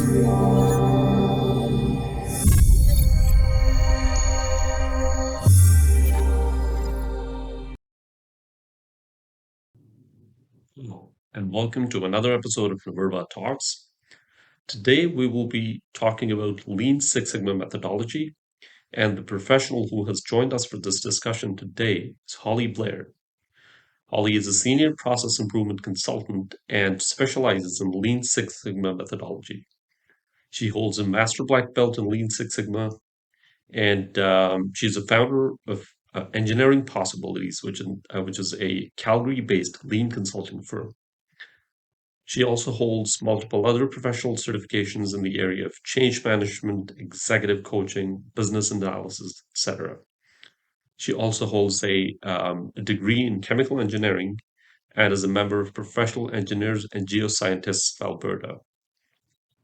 Hello, and welcome to another episode of Naburva Talks. Today, we will be talking about Lean Six Sigma methodology, and the professional who has joined us for this discussion today is Holly Blair. Holly is a senior process improvement consultant and specializes in Lean Six Sigma methodology. She holds a master black belt in Lean Six Sigma, and she's a founder of Engineering Possibilities, which is a Calgary-based lean consulting firm. She also holds multiple other professional certifications in the area of change management, executive coaching, business analysis, etc. She also holds a degree in chemical engineering and is a member of Professional Engineers and Geoscientists of Alberta.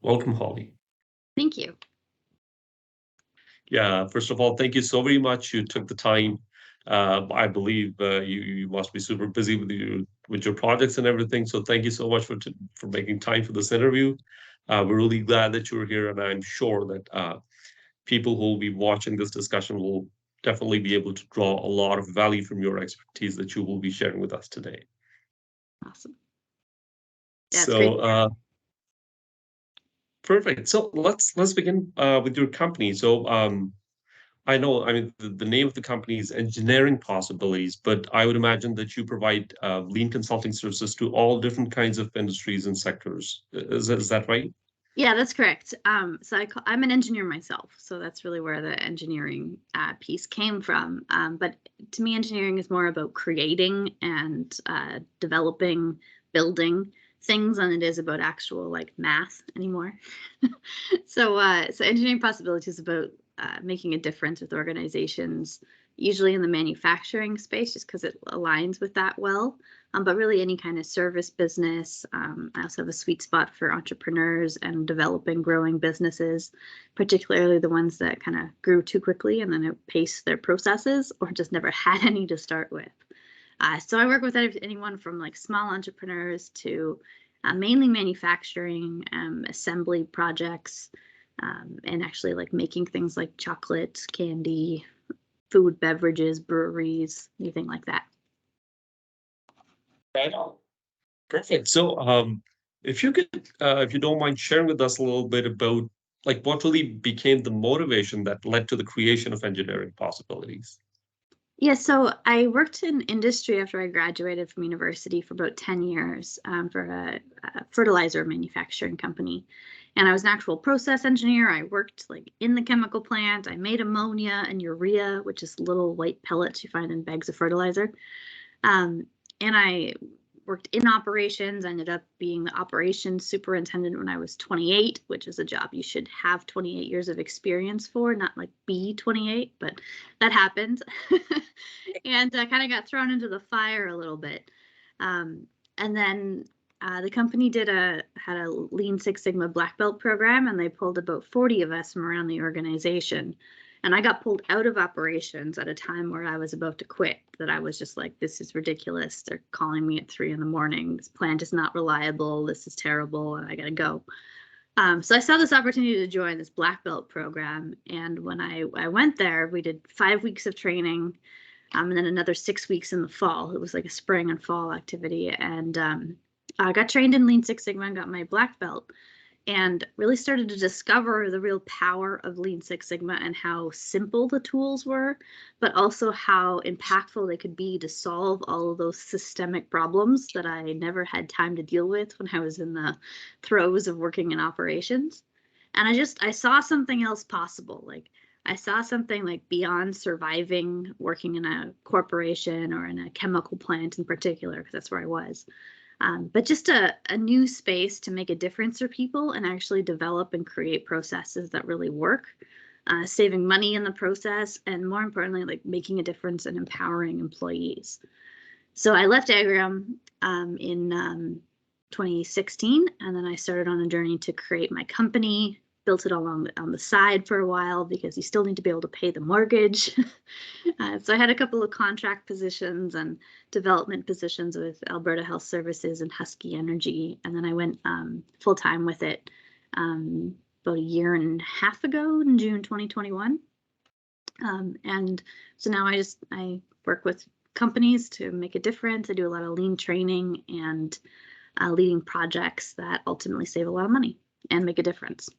Welcome, Holly. Thank you. Yeah, first of all, thank you so very much. You took the time. I believe you must be super busy with your projects and everything. So thank you so much for making time for this interview. We're really glad that you're here, and I'm sure that people who will be watching this discussion will definitely be able to draw a lot of value from your expertise that you will be sharing with us today. Awesome. That's great. Perfect. So let's begin with your company. So I know, I mean, the name of the company is Engineering Possibilities, but I would imagine that you provide lean consulting services to all different kinds of industries and sectors. Is that right? Yeah, that's correct. So I'm an engineer myself, so that's really where the engineering piece came from. But to me, engineering is more about creating and developing, building things than it is about actual like math anymore. So Engineering Possibilities is about making a difference with organizations, usually in the manufacturing space, just because it aligns with that well. But really any kind of service business. I also have a sweet spot for entrepreneurs and developing, growing businesses, particularly the ones that kind of grew too quickly and then paced their processes or just never had any to start with. So I work with anyone from like small entrepreneurs to mainly manufacturing, assembly projects, and actually like making things like chocolate, candy, food, beverages, breweries, anything like that. Right on. Perfect. So, if you don't mind sharing with us a little bit about like what really became the motivation that led to the creation of Engineering Possibilities. Yeah, so I worked in industry after I graduated from university for about 10 years for a fertilizer manufacturing company. And I was an actual process engineer. I worked like in the chemical plant. I made ammonia and urea, which is little white pellets you find in bags of fertilizer. And I worked in operations, ended up being the operations superintendent when I was 28, which is a job you should have 28 years of experience for, not like be 28, but that happened. And I kind of got thrown into the fire a little bit. And then the company had a Lean Six Sigma black belt program, and they pulled about 40 of us from around the organization. And I got pulled out of operations at a time where I was about to quit, that I was just like, this is ridiculous. They're calling me at 3 a.m. This plant is not reliable. This is terrible. And I got to go. So I saw this opportunity to join this black belt program. And when I went there, we did 5 weeks of training and then another 6 weeks in the fall. It was like a spring and fall activity. And I got trained in Lean Six Sigma and got my black belt, and really started to discover the real power of Lean Six Sigma and how simple the tools were, but also how impactful they could be to solve all of those systemic problems that I never had time to deal with when I was in the throes of working in operations. And I saw something else possible. Like I saw something like beyond surviving working in a corporation or in a chemical plant in particular, because that's where I was. But just a new space to make a difference for people and actually develop and create processes that really work, saving money in the process, and more importantly, like making a difference and empowering employees. So I left Agrium in 2016, and then I started on a journey to create my company. Built it on the side for a while because you still need to be able to pay the mortgage. So I had a couple of contract positions and development positions with Alberta Health Services and Husky Energy, and then I went full time with it about a year and a half ago in June 2021. And so now I work with companies to make a difference. I do a lot of lean training and leading projects that ultimately save a lot of money and make a difference.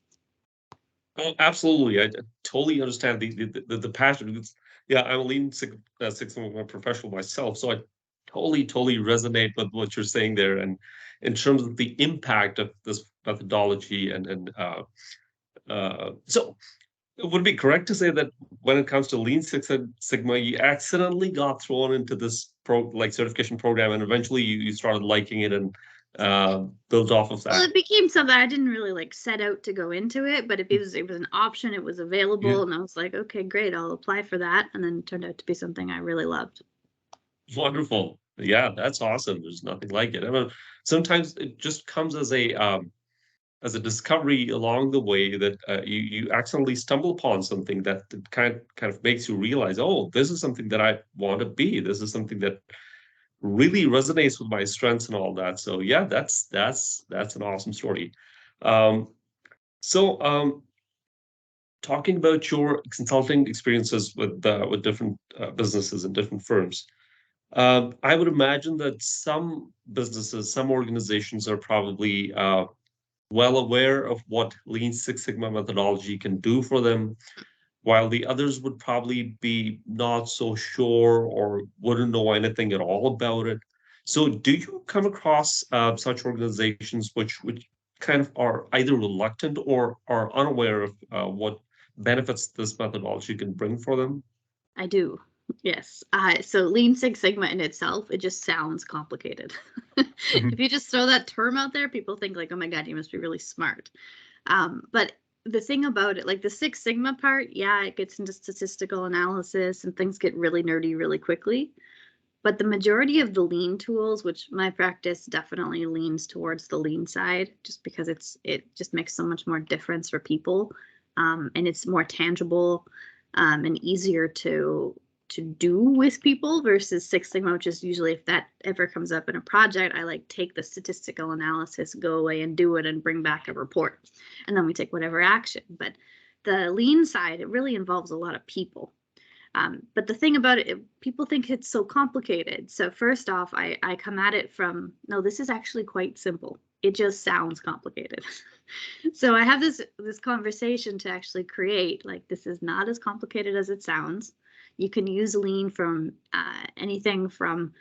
Oh, absolutely. I totally understand the passion. Yeah, I'm a Six Sigma professional myself, so I totally resonate with what you're saying there. And in terms of the impact of this methodology, so would it be correct to say that when it comes to Lean Six Sigma, you accidentally got thrown into this certification program, and eventually you started liking it and built off of Well, that? it became something I didn't really like set out to go into it, but it was an option, it was Yeah. available, and I was like, okay, great, I'll apply for that. And then it turned out to be something I really loved. Wonderful. Yeah, that's awesome. There's nothing like it. I mean, sometimes it just comes as a discovery along the way that you accidentally stumble upon something that kind of makes you realize, oh, this is something that I want to be. This is something that really resonates with my strengths and all that. So yeah, that's an awesome story. Um, so talking about your consulting experiences with different businesses and different firms. I would imagine that some businesses, some organizations are probably well aware of what Lean Six Sigma methodology can do for them, while the others would probably be not so sure or wouldn't know anything at all about it. So, do you come across such organizations which kind of are either reluctant or are unaware of what benefits this methodology can bring for them? I do. Yes. So Lean Six Sigma in itself, it just sounds complicated. If Mhm. you just throw that term out there, people think like, oh my God, you must be really smart. But the thing about it, like the Six Sigma part, yeah, it gets into statistical analysis and things get really nerdy really quickly. But the majority of the lean tools, which my practice definitely leans towards the lean side, just because it just makes so much more difference for people, and it's more tangible, and easier to do with people versus Six Sigma, which is usually if that ever comes up in a project, I like take the statistical analysis, go away and do it, and bring back a report, and then we take whatever action. But the lean side, it really involves a lot of people. But the thing about it, people think it's so complicated. So first off, I come at it from, no, this is actually quite simple. It just sounds complicated. So I have this conversation to actually create, like, this is not as complicated as it sounds. You can use lean from anything from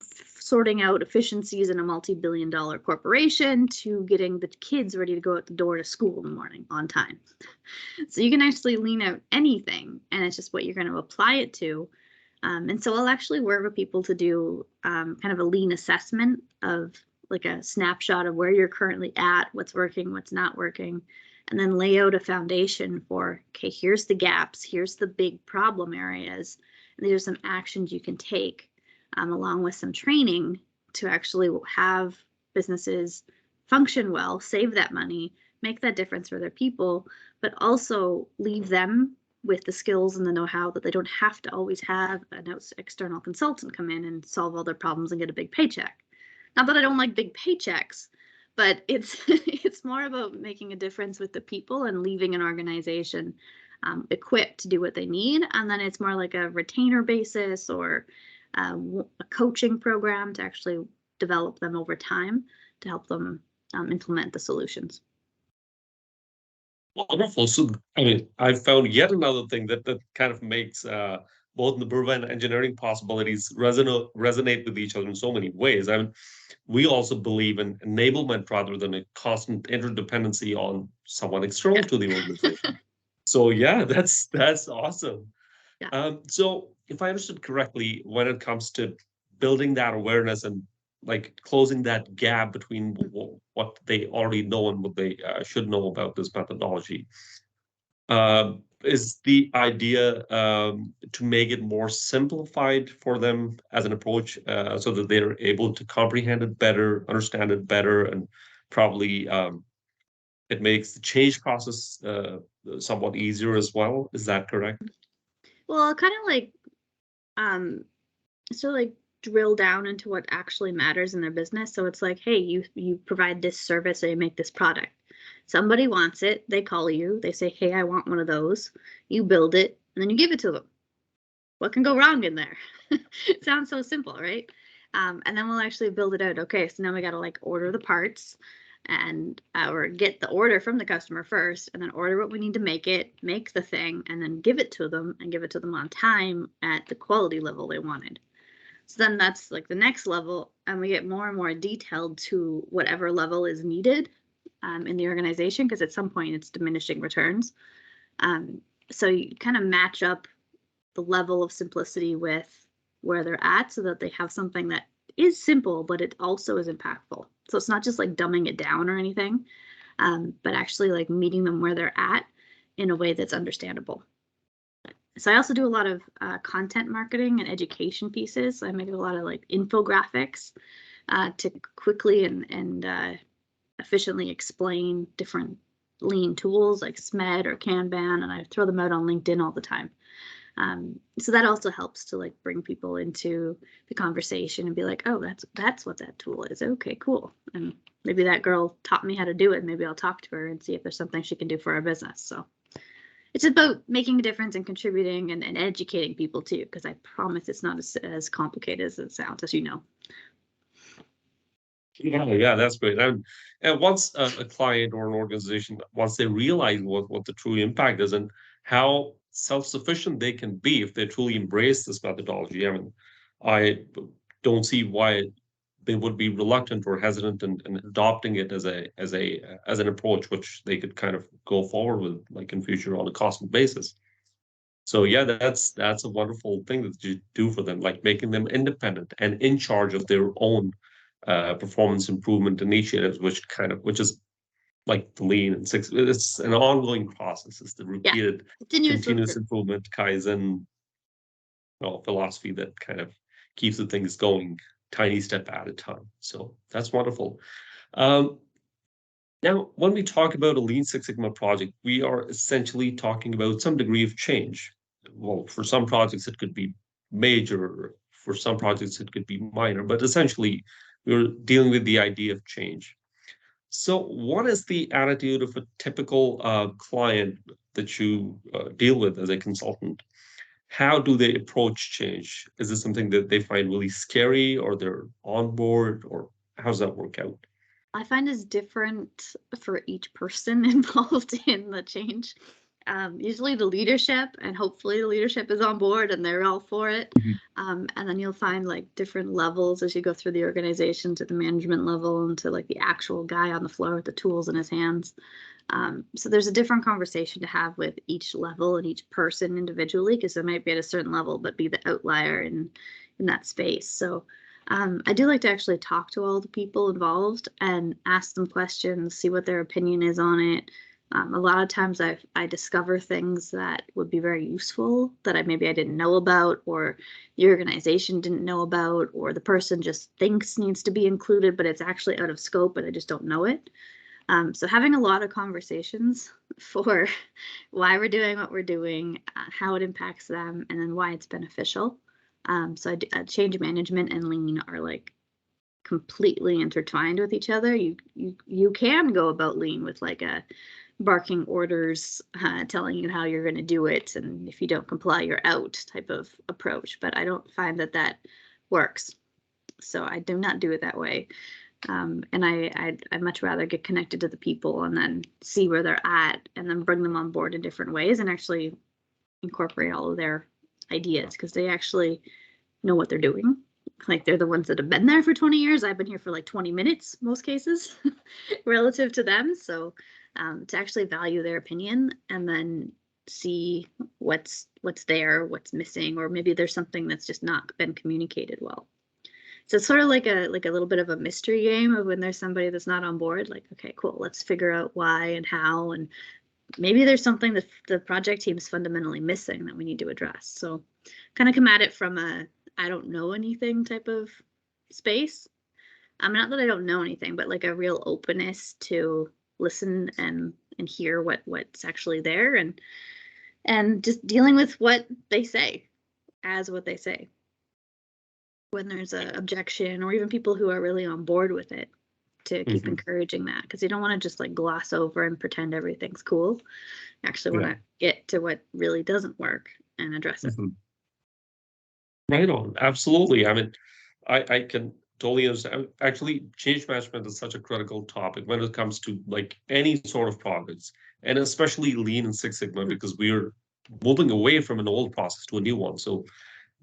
sorting out efficiencies in a multi-billion-dollar corporation to getting the kids ready to go out the door to school in the morning on time. So you can actually lean out anything, and it's just what you're going to apply it to. And so I'll actually work with people to do kind of a lean assessment of like a snapshot of where you're currently at, what's working, what's not working, and then lay out a foundation for, okay, here's the gaps, here's the big problem areas, and these are some actions you can take, along with some training to actually have businesses function well, save that money, make that difference for their people, but also leave them with the skills and the know-how that they don't have to always have an external consultant come in and solve all their problems and get a big paycheck. Not that I don't like big paychecks, but it's it's more about making a difference with the people and leaving an organization equipped to do what they need. And then it's more like a retainer basis or a coaching program to actually develop them over time to help them implement the solutions. Wonderful. So, I mean, I found yet another thing that kind of makes both Naburva and engineering possibilities resonate with each other in so many ways. I mean, we also believe in enablement rather than a constant interdependency on someone external Yeah. to the organization. So, yeah, that's awesome. Yeah. So, if I understood correctly, when it comes to building that awareness and like closing that gap between what they already know and what they should know about this methodology, is the idea to make it more simplified for them as an approach so that they're able to comprehend it better, understand it better, and probably it makes the change process somewhat easier as well. Is that correct? Well, kind of like um so like drill down into what actually matters in their business. So it's like, hey, you provide this service or you make this product. Somebody wants it, they call you, they say, hey, I want one of those. You build it, and then you give it to them. What can go wrong in there? It sounds so simple, right? And then we'll actually build it out. Okay, so now we got to like order the parts and or get the order from the customer first, and then order what we need to make it, make the thing, and then give it to them, and give it to them on time at the quality level they wanted. So then that's like the next level, and we get more and more detailed to whatever level is needed in the organization, because at some point it's diminishing returns. So you kind of match up the level of simplicity with where they're at, so that they have something that is simple, but it also is impactful. So it's not just like dumbing it down or anything, but actually like meeting them where they're at in a way that's understandable. So I also do a lot of content marketing and education pieces. So I make a lot of like infographics to quickly and efficiently explain different lean tools like SMED or Kanban, and I throw them out on LinkedIn all the time. So that also helps to like bring people into the conversation and be like, oh, that's what that tool is. Okay, cool. And maybe that girl taught me how to do it. Maybe I'll talk to her and see if there's something she can do for our business. So it's about making a difference and contributing and educating people too, because I promise it's not as complicated as it sounds, as you know. Yeah, that's great. And once a client or an organization, once they realize what the true impact is and how self-sufficient they can be if they truly embrace this methodology, I mean, I don't see why they would be reluctant or hesitant in adopting it as an approach which they could kind of go forward with, like in future on a constant basis. So yeah, that's a wonderful thing that you do for them, like making them independent and in charge of their own performance improvement initiatives, which is like the lean and six. It's an ongoing process. It's the Yeah, repeated continuous improvement Kaizen philosophy that kind of keeps the things going tiny step at a time. So that's wonderful. Um, Now, when we talk about a Lean Six Sigma project, we are essentially talking about some degree of change. Well, for some projects, it could be major. For some projects, it could be minor. But essentially, we're dealing with the idea of change. So, what is the attitude of a typical client that you deal with as a consultant? How do they approach change? Is this something that they find really scary, or they're on board, or how does that work out? I find is different for each person involved in the change. Usually the leadership, and hopefully the leadership is on board and they're all for it. Mhm. And then you'll find like different levels as you go through the organization, to the management level and to like the actual guy on the floor with the tools in his hands. So there's a different conversation to have with each level and each person individually, because they might be at a certain level but be the outlier in that space. So I do like to actually talk to all the people involved and ask them questions, see what their opinion is on it. A lot of times I discover things that would be very useful that maybe I didn't know about, or the organization didn't know about, or the person just thinks needs to be included, but it's actually out of scope, but I just don't know it. So having a lot of conversations for why we're doing what we're doing, how it impacts them, and then why it's beneficial. So change management and lean are like completely intertwined with each other. You can go about lean with like a barking orders, telling you how you're going to do it, and if you don't comply, you're out type of approach. But I don't find that works. So I do not do it that way. And I'd much rather get connected to the people and then see where they're at, and then bring them on board in different ways and actually incorporate all of their ideas, because they actually know what they're doing. Like they're the ones that have been there for 20 years. I've been here for like 20 minutes, most cases, relative to them. So to actually value their opinion and then see what's there, what's missing, or maybe there's something that's just not been communicated well. So it's sort of like a little bit of a mystery game of when there's somebody that's not on board, like, okay, cool, let's figure out why and how, and maybe there's something that the project team is fundamentally missing that we need to address. So kind of come at it from a I don't know anything type of space. Not that I don't know anything, but like a real openness to listen and hear what's actually there, and just dealing with what they say as what they say when there's a objection, or even people who are really on board with it. to keep encouraging that, because you don't want to just like gloss over and pretend everything's cool. You actually want to get to what really doesn't work and address it. Right on. Absolutely. I mean, I can totally understand. Actually, change management is such a critical topic when it comes to like any sort of projects, and especially Lean and Six Sigma, because we're moving away from an old process to a new one. So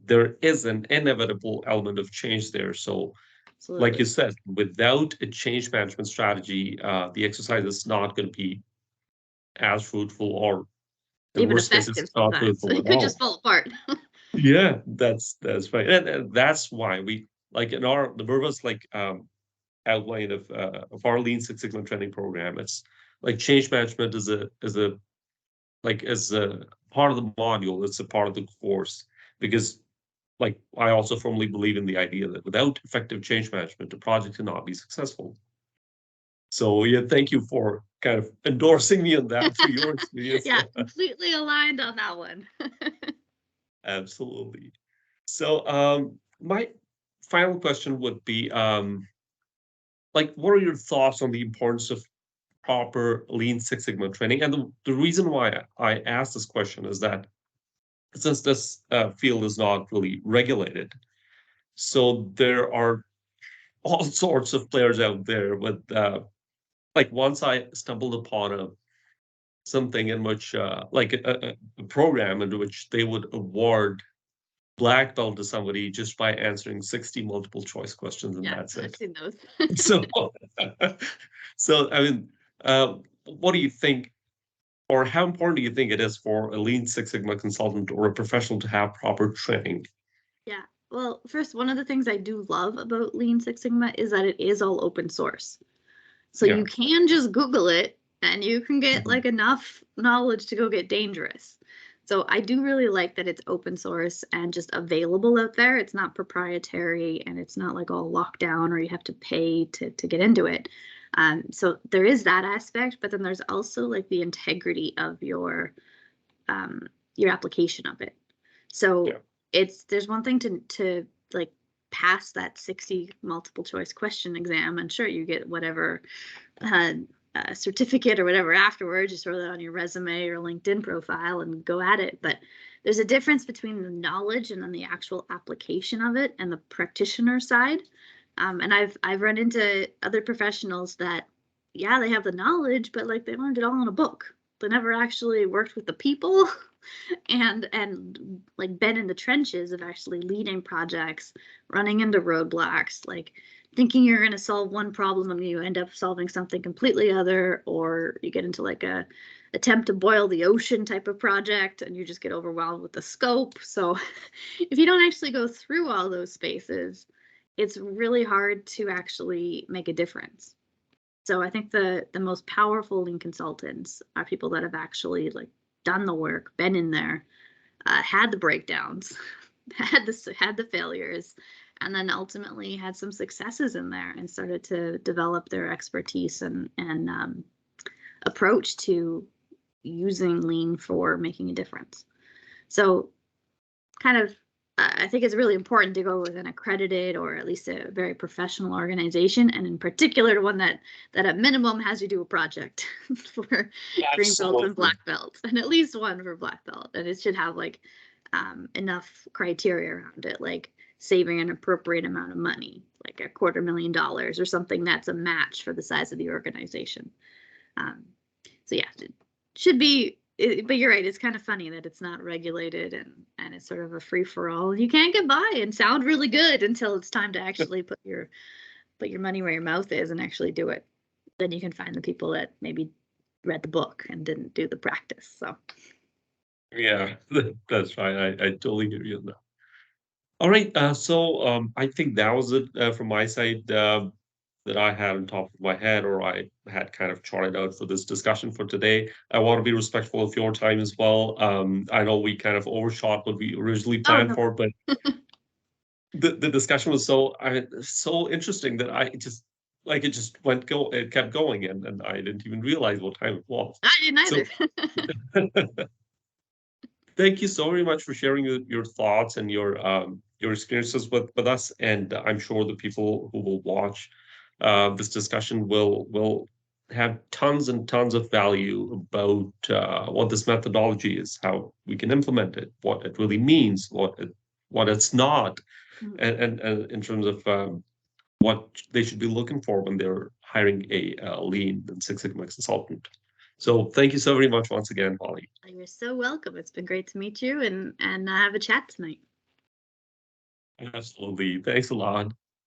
there is an inevitable element of change there. So, like you said, without a change management strategy, the exercise is not going to be as fruitful, or in Even worst case, it's effective not sometimes. fruitful It at could all. just fall apart. Yeah, that's right, and that's why we like in our Naburva's like outline of our Lean Six Sigma training program. It's like change management is a part of the module. It's a part of the course because like I also firmly believe in the idea that without effective change management, the project cannot be successful. So yeah, thank you for kind of endorsing me on that through your experience. Yeah, completely aligned on that one. Absolutely. So my final question would be like what are your thoughts on the importance of proper Lean Six Sigma training? And the reason why I asked this question is that since this field is not really regulated, so there are all sorts of players out there with like once I stumbled upon a something in which like a program in which they would award black belt to somebody just by answering 60 multiple choice questions, and Yeah, that's I've it. seen those. So, so I mean, what do you think, or how important do you think it is for a Lean Six Sigma consultant or a professional to have proper training? Yeah. Well, first, one of the things I do love about Lean Six Sigma is that it is all open source. So Yeah. you can just Google it and you can get Mhm. like enough knowledge to go get dangerous. So I do really like that it's open source and just available out there. It's not proprietary and it's not like all locked down or you have to pay to get into it. So there is that aspect, but then there's also like the integrity of your application of it. So Yeah. there's one thing to like pass that 60 multiple choice question exam, and sure you get whatever uh, certificate or whatever afterwards. You throw that on your resume or LinkedIn profile and go at it. But there's a difference between the knowledge and then the actual application of it and the practitioner side. And I've run into other professionals that, yeah, they have the knowledge, but like they learned it all in a book. They never actually worked with the people and like been in the trenches of actually leading projects, running into roadblocks, like thinking you're going to solve one problem and you end up solving something completely other, or you get into like a attempt to boil the ocean type of project and you just get overwhelmed with the scope. So if you don't actually go through all those spaces, it's really hard to actually make a difference. So I think the most powerful lean consultants are people that have actually like done the work, been in there, had the breakdowns, had the failures, and then ultimately had some successes in there and started to develop their expertise and approach to using lean for making a difference. So kind of I think it's really important to go with an accredited or at least a very professional organization, and in particular one that at minimum has you do a project for green belts and Absolutely. black belts, and at least one for black belt. And it should have like enough criteria around it, like saving an appropriate amount of money, like $250,000 or something that's a match for the size of the organization. Um, so yeah, it should be. But you're right. It's kind of funny that it's not regulated and it's sort of a free for all. You can't get by and sound really good until it's time to actually put your money where your mouth is and actually do it. Then you can find the people that maybe read the book and didn't do the practice. So Yeah, that's right. I totally hear you on that. All right. So I think that was it from my side that I had on top of my head, or I had kind of charted out for this discussion for today. I want to be respectful of your time as well. I know we kind of overshot what we originally oh planned no, for, but the discussion was so interesting that I just like it kept going, and I didn't even realize what time it was. I didn't So either. thank you so very much for sharing your thoughts and your experiences with us. And I'm sure the people who will watch This discussion will have tons and tons of value about what this methodology is, how we can implement it, what it really means, what it's not, Mm. and in terms of what they should be looking for when they're hiring a Lean and Six Sigma consultant. So thank you so very much once again, Holly. You're so welcome. It's been great to meet you and have a chat tonight. Absolutely. Thanks a lot.